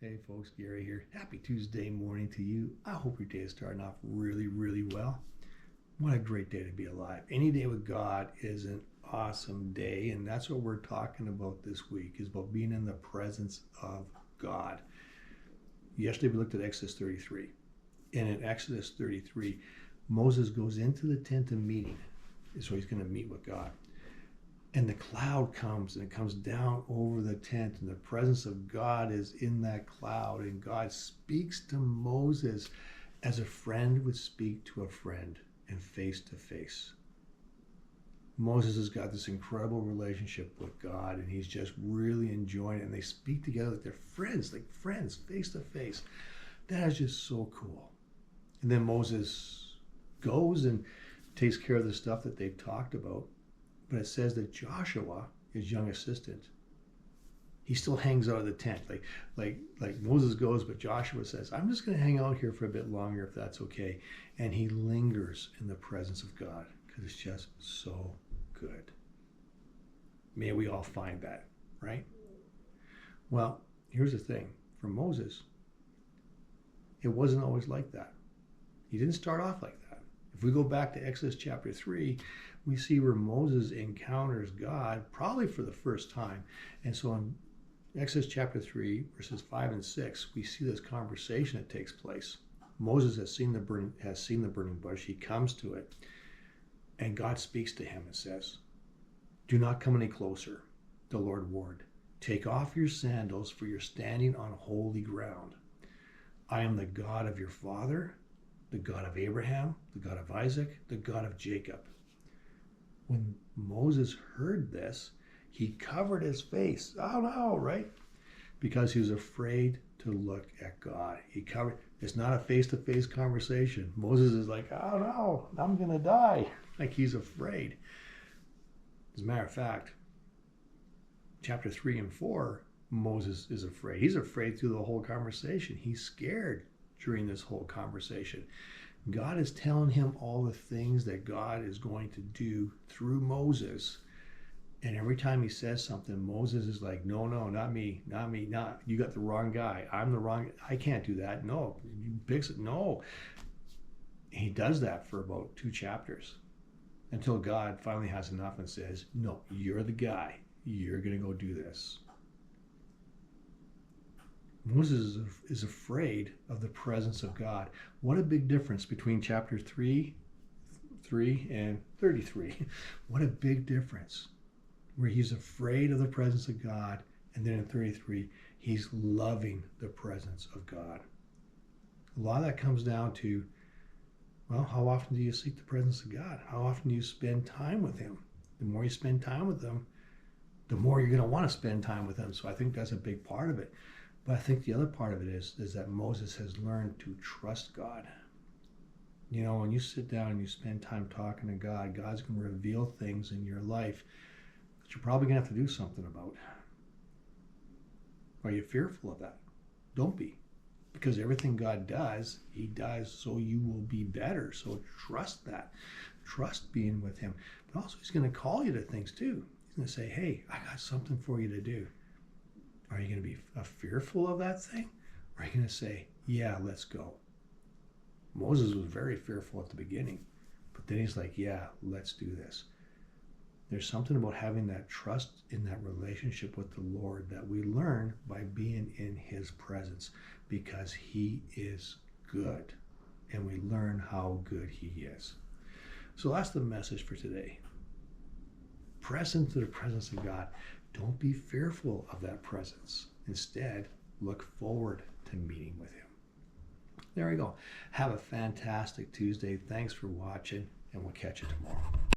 Hey folks, Gary here. Happy Tuesday morning to you. I hope your day is starting off really, really well. What a great day to be alive. Any day with God is an awesome day, and that's what we're talking about this week, is about being in the presence of God. Yesterday we looked at Exodus 33. And in Exodus 33, Moses goes into the tent of meeting. So he's going to meet with God. And the cloud comes and it comes down over the tent, and the presence of God is in that cloud, and God speaks to Moses as a friend would speak to a friend, and face to face. Moses has got this incredible relationship with God, and he's just really enjoying it, and they speak together like they're friends, face to face. That is just so cool. And then Moses goes and takes care of the stuff that they've talked about. But it says that Joshua, his young assistant, he still hangs out of the tent. Like Moses goes, but Joshua says, I'm just going to hang out here for a bit longer if that's okay. And he lingers in the presence of God because it's just so good. May we all find that, right? Well, here's the thing. For Moses, it wasn't always like that. He didn't start off like that. If we go back to Exodus chapter 3, we see where Moses encounters God probably for the first time. And so in Exodus chapter 3, verses 5 and 6, we see this conversation that takes place. Moses has seen the burning bush. He comes to it, and God speaks to him and says, do not come any closer, the Lord warned. Take off your sandals, for you're standing on holy ground. I am the God of your father, the God of Abraham, the God of Isaac, the God of Jacob. When Moses heard this, he covered his face. Oh no, right? Because he was afraid to look at God. It's not a face-to-face conversation. Moses is like, oh no, I'm going to die. Like he's afraid. As a matter of fact, chapter 3 and 4, Moses is afraid. He's afraid through the whole conversation. He's scared during this whole conversation. God is telling him all the things that God is going to do through Moses. And every time he says something, Moses is like, no, not me, you got the wrong guy. I can't do that. No, you fix it. No. He does that for about 2 chapters until God finally has enough and says, no, you're the guy. You're going to go do this. Moses is afraid of the presence of God. What a big difference between chapter 3 and 33. What a big difference. Where he's afraid of the presence of God, and then in 33, he's loving the presence of God. A lot of that comes down to, well, how often do you seek the presence of God? How often do you spend time with him? The more you spend time with him, the more you're going to want to spend time with him. So I think that's a big part of it. But I think the other part of it is that Moses has learned to trust God. You know, when you sit down and you spend time talking to God, God's going to reveal things in your life that you're probably going to have to do something about. Are you fearful of that? Don't be. Because everything God does, he does so you will be better. So trust that. Trust being with him. But also he's going to call you to things too. He's going to say, hey, I got something for you to do. Are you going to be fearful of that thing? Or are you going to say, yeah, let's go? Moses was very fearful at the beginning, but then he's like, yeah, let's do this. There's something about having that trust in that relationship with the Lord that we learn by being in his presence, because he is good, and we learn how good he is. So that's the message for today. Press into the presence of God. Don't be fearful of that presence. Instead, look forward to meeting with him. There we go. Have a fantastic Tuesday. Thanks for watching, and we'll catch you tomorrow.